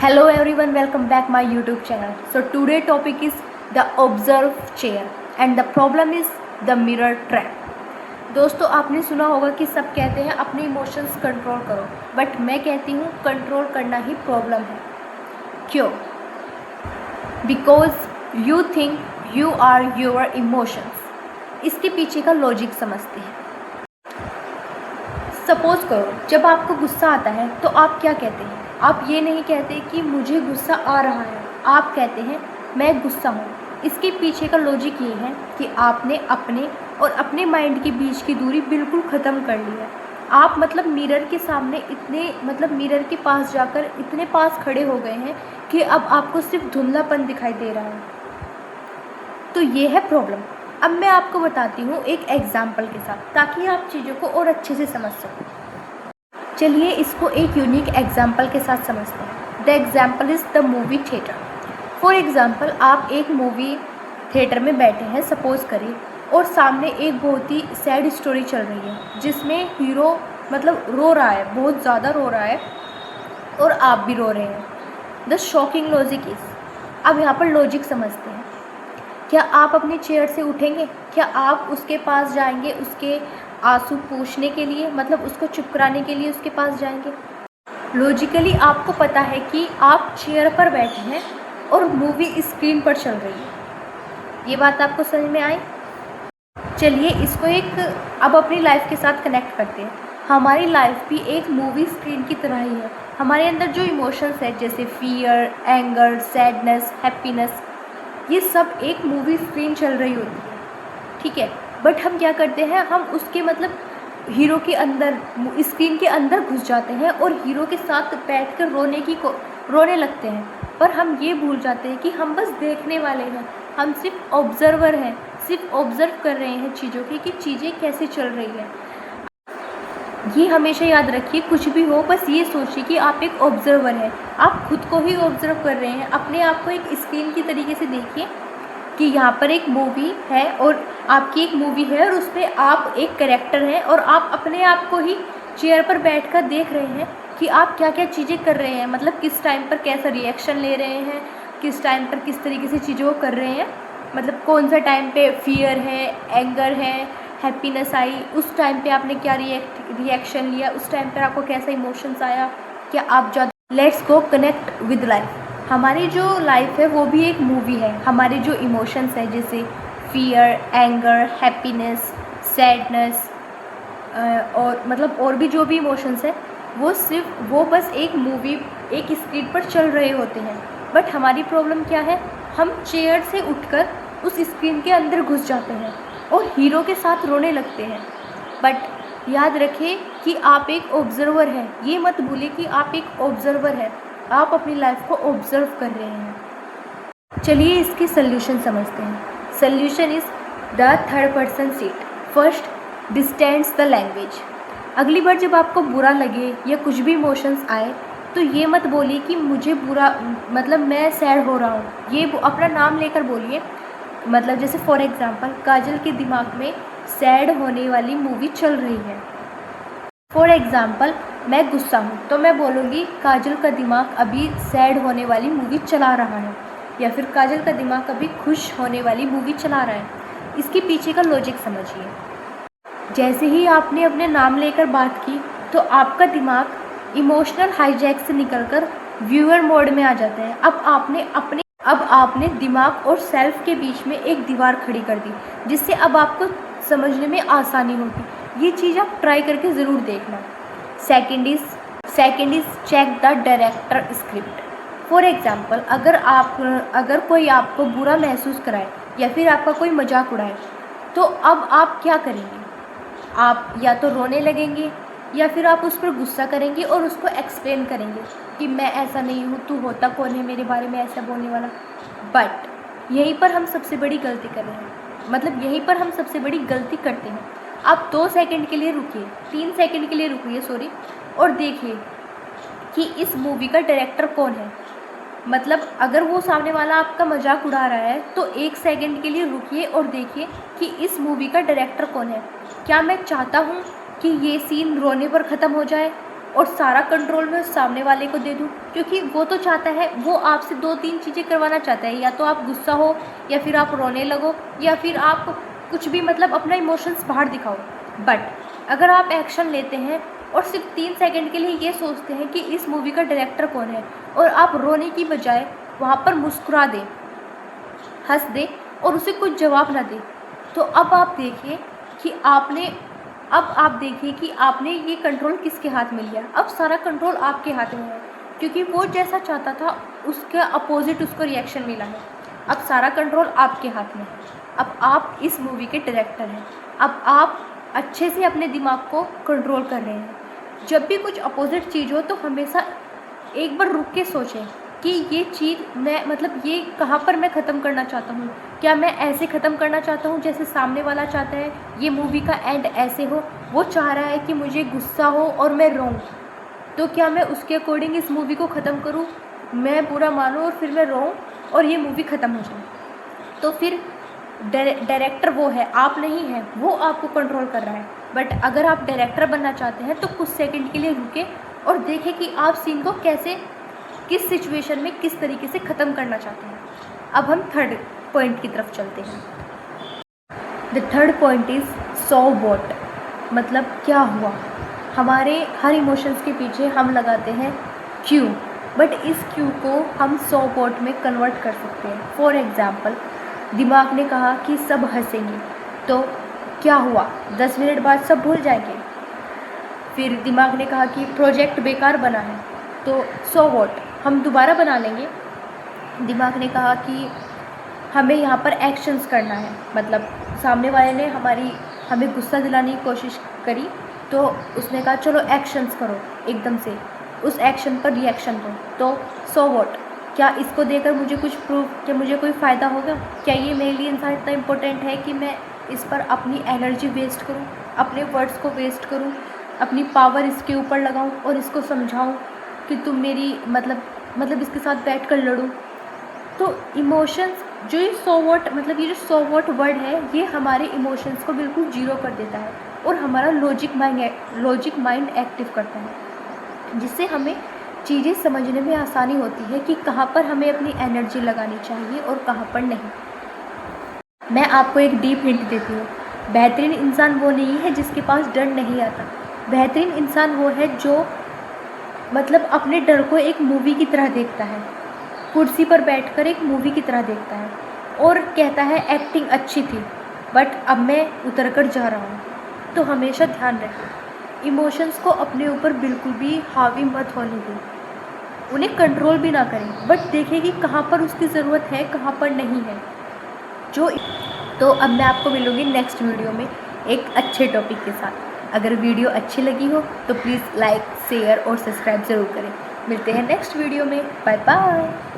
Hello everyone, welcome back my YouTube channel. So today topic is the observe chair and the problem is the mirror trap. दोस्तों आपने सुना होगा कि सब कहते हैं अपने इमोशंस कंट्रोल करो, बट मैं कहती हूँ कंट्रोल करना ही प्रॉब्लम है. क्यों? Because you think you are your emotions. इसके पीछे का लॉजिक समझते हैं. सपोज करो जब आपको गुस्सा आता है तो आप क्या कहते हैं? आप ये नहीं कहते कि मुझे गुस्सा आ रहा है, आप कहते हैं मैं गुस्सा हूँ. इसके पीछे का लॉजिक ये है कि आपने अपने और अपने माइंड के बीच की दूरी बिल्कुल ख़त्म कर ली है. आप मिरर के सामने इतने मिरर के पास जाकर इतने पास खड़े हो गए हैं कि अब आपको सिर्फ धुंधलापन दिखाई दे रहा है. तो ये है प्रॉब्लम. अब मैं आपको बताती हूँ एक एग्जाम्पल के साथ ताकि आप चीज़ों को और अच्छे से समझ सको. चलिए इसको एक यूनिक एग्जाम्पल के साथ समझते हैं. The example is the movie theatre. For example आप एक मूवी थिएटर में बैठे हैं सपोज़ करिए, और सामने एक बहुत ही सैड स्टोरी चल रही है जिसमें हीरो रो रहा है, बहुत ज़्यादा रो रहा है और आप भी रो रहे हैं. द शॉकिंग लॉजिक इज़, अब यहाँ पर लॉजिक समझते हैं. क्या आप अपनी चेयर से उठेंगे? क्या आप उसके पास जाएंगे उसके आंसू पोंछने के लिए, उसको चुप कराने के लिए उसके पास जाएंगे? लॉजिकली आपको पता है कि आप चेयर पर बैठे हैं और मूवी स्क्रीन पर चल रही है. ये बात आपको समझ में आई? चलिए इसको अब अपनी लाइफ के साथ कनेक्ट करते हैं. हमारी लाइफ भी एक मूवी स्क्रीन की तरह ही है. हमारे अंदर जो इमोशंस है जैसे फियर, एंगर, सैडनेस, हैप्पीनेस, ये सब एक मूवी स्क्रीन चल रही होती है, ठीक है. बट हम क्या करते हैं, हम उसके हीरो के अंदर स्क्रीन के अंदर घुस जाते हैं और हीरो के साथ बैठकर रोने लगते हैं. पर हम ये भूल जाते हैं कि हम बस देखने वाले हैं, हम सिर्फ ऑब्जर्वर हैं, सिर्फ ऑब्ज़र्व कर रहे हैं चीज़ों की कि चीज़ें कैसे चल रही हैं. ये हमेशा याद रखिए, कुछ भी हो बस ये सोचिए कि आप एक ऑब्ज़र्वर हैं. आप खुद को ही ऑब्ज़र्व कर रहे हैं, अपने आप को एक स्क्रीन की तरीके से देखिए कि यहाँ पर एक मूवी है और आपकी एक मूवी है और उसमें आप एक कैरेक्टर हैं और आप अपने आप को ही चेयर पर बैठकर देख रहे हैं कि आप क्या क्या चीज़ें कर रहे हैं, किस टाइम पर कैसा रिएक्शन ले रहे हैं, किस टाइम पर किस तरीके से चीज़ों को कर रहे हैं. कौन सा टाइम पे फियर है, एंगर है, हैप्पीनेस आई, उस टाइम पे आपने क्या रिएक्शन लिया, उस टाइम पर आपको कैसा इमोशंस आया, क्या आप ज़्यादा. Let's go connect with life. हमारी जो लाइफ है वो भी एक मूवी है. हमारे जो इमोशंस है जैसे फियर, एंगर, हैप्पीनेस, सैडनेस और भी जो भी इमोशंस है वो बस एक मूवी, एक स्क्रीन पर चल रहे होते हैं. बट हमारी प्रॉब्लम क्या है, हम चेयर से उठकर उस स्क्रीन के अंदर घुस जाते हैं और हीरो के साथ रोने लगते हैं. बट याद रखें कि आप एक ऑब्ज़र्वर हैं. ये मत भूलिए कि आप एक ऑब्ज़र्वर हैं, आप अपनी लाइफ को ऑब्ज़र्व कर रहे हैं. चलिए इसकी सल्यूशन समझते हैं. Solution is the third person seat. First, distance the language. अगली बार जब आपको बुरा लगे या कुछ भी इमोशंस आए तो ये मत बोलिए कि मुझे बुरा मैं सैड हो रहा हूँ. ये अपना नाम लेकर बोलिए. जैसे फॉर एग्ज़ाम्पल काजल के दिमाग में सैड होने वाली मूवी चल रही है. फॉर एग्ज़ाम्पल मैं गुस्सा हूँ तो मैं बोलूँगी काजल का दिमाग अभी सैड होने वाली मूवी चला रहा है, या फिर काजल का दिमाग अभी खुश होने वाली मूवी चला रहा है. इसके पीछे का लॉजिक समझिए. जैसे ही आपने अपने नाम लेकर बात की तो आपका दिमाग इमोशनल हाईजैक से निकलकर व्यूअर मोड में आ जाता है. अब आपने दिमाग और सेल्फ के बीच में एक दीवार खड़ी कर दी जिससे अब आपको समझने में आसानी होगी. ये चीज़ आप ट्राई करके ज़रूर देखना. Second is check the director script. For example अगर कोई आपको बुरा महसूस कराए या फिर आपका कोई मजाक उड़ाए तो अब आप क्या करेंगे? आप या तो रोने लगेंगे या फिर आप उस पर गुस्सा करेंगे और उसको एक्सप्लेन करेंगे कि मैं ऐसा नहीं हूँ, तू होता कौन है मेरे बारे में ऐसा बोलने वाला. बट यहीं पर हम सबसे बड़ी गलती कर रहे हैं, यहीं पर हम सबसे बड़ी गलती करते हैं. आप 2 सेकंड के लिए रुकिए, 3 सेकंड के लिए रुकिए और देखिए कि इस मूवी का डायरेक्टर कौन है. अगर वो सामने वाला आपका मजाक उड़ा रहा है तो 1 सेकंड के लिए रुकिए और देखिए कि इस मूवी का डायरेक्टर कौन है. क्या मैं चाहता हूँ कि ये सीन रोने पर ख़त्म हो जाए और सारा कंट्रोल मैं उस सामने वाले को दे दूँ, क्योंकि वो तो चाहता है, वो आपसे 2-3 चीज़ें करवाना चाहता है, या तो आप गुस्सा हो, या फिर आप रोने लगो, या फिर आप कुछ भी मतलब अपना इमोशंस बाहर दिखाओ। बट अगर आप एक्शन लेते हैं और सिर्फ 3 सेकंड के लिए ये सोचते हैं कि इस मूवी का डायरेक्टर कौन है, और आप रोने की बजाय वहाँ पर मुस्कुरा दें, हंस दे और उसे कुछ जवाब ना दे, तो अब आप देखिए कि आपने ये कंट्रोल किसके हाथ में लिया। अब सारा कंट्रोल आपके हाथ में है, क्योंकि वो जैसा चाहता था उसके अपोजिट उसको रिएक्शन मिला है। अब सारा कंट्रोल आपके हाथ में है। अब आप इस मूवी के डायरेक्टर हैं। अब आप अच्छे से अपने दिमाग को कंट्रोल कर रहे हैं। जब भी कुछ अपोजिट चीज़ हो तो हमेशा एक बार रुक के सोचें कि ये चीज़ मैं मतलब ये कहाँ पर मैं ख़त्म करना चाहता हूँ। क्या मैं ऐसे ख़त्म करना चाहता हूँ जैसे सामने वाला चाहता है, ये मूवी का एंड ऐसे हो, वो चाह रहा है कि मुझे गुस्सा हो और मैं रोऊँ, तो क्या मैं उसके अकॉर्डिंग इस मूवी को ख़त्म करूँ, मैं बुरा मानूँ और फिर मैं रोऊँ और ये मूवी ख़त्म हो जाए। तो फिर डायरेक्टर वो है, आप नहीं हैं, वो आपको कंट्रोल कर रहा है। बट अगर आप डायरेक्टर बनना चाहते हैं तो कुछ सेकंड के लिए रुके और देखें कि आप सीन को कैसे, किस सिचुएशन में किस तरीके से ख़त्म करना चाहते हैं। अब हम थर्ड पॉइंट की तरफ चलते हैं। The third point is so what, मतलब क्या हुआ। हमारे हर इमोशंस के पीछे हम लगाते हैं क्यों, बट इस क्यों को हम सो व्हाट में कन्वर्ट कर सकते हैं। फॉर एग्ज़ाम्पल, दिमाग ने कहा कि सब हंसेंगे, तो क्या हुआ, 10 मिनट बाद सब भूल जाएंगे। फिर दिमाग ने कहा कि प्रोजेक्ट बेकार बना है, तो सो व्हाट, हम दोबारा बना लेंगे। दिमाग ने कहा कि हमें यहाँ पर एक्शंस करना है, मतलब सामने वाले ने हमें गुस्सा दिलाने की कोशिश करी, तो उसने कहा चलो एक्शंस करो, एकदम से उस एक्शन पर रिएक्शन दो, तो सो व्हाट, क्या इसको देकर मुझे कुछ प्रूफ, क्या मुझे कोई फ़ायदा होगा, क्या ये मेरे लिए इंसान इतना इम्पोर्टेंट है कि मैं इस पर अपनी एनर्जी वेस्ट करूँ, अपने वर्ड्स को वेस्ट करूँ, अपनी पावर इसके ऊपर लगाऊँ और इसको समझाऊँ कि तुम मेरी मतलब इसके साथ बैठ कर लड़ूँ। तो इमोशंस, जो ये सो व्हाट मतलब ये जो सो व्हाट वर्ड है, ये हमारे इमोशंस को बिल्कुल जीरो कर देता है और हमारा लॉजिक माइंड एक्टिव करता है, जिससे हमें चीज़ें समझने में आसानी होती है कि कहाँ पर हमें अपनी एनर्जी लगानी चाहिए और कहाँ पर नहीं। मैं आपको एक डीप हिंट देती हूँ। बेहतरीन इंसान वो नहीं है जिसके पास डर नहीं आता। बेहतरीन इंसान वो है जो मतलब अपने डर को एक मूवी की तरह देखता है, कुर्सी पर बैठकर एक मूवी की तरह देखता है और कहता है एक्टिंग अच्छी थी बट अब मैं उतर कर जा रहा हूँ। तो हमेशा ध्यान रखें, इमोशंस को अपने ऊपर बिल्कुल भी हावी मत होने दें, उन्हें कंट्रोल भी ना करें, बट देखें कि कहाँ पर उसकी ज़रूरत है, कहाँ पर नहीं है। तो अब मैं आपको मिलूँगी नेक्स्ट वीडियो में एक अच्छे टॉपिक के साथ। अगर वीडियो अच्छी लगी हो तो प्लीज़ लाइक, शेयर और सब्सक्राइब ज़रूर करें। मिलते हैं नेक्स्ट वीडियो में। Bye bye.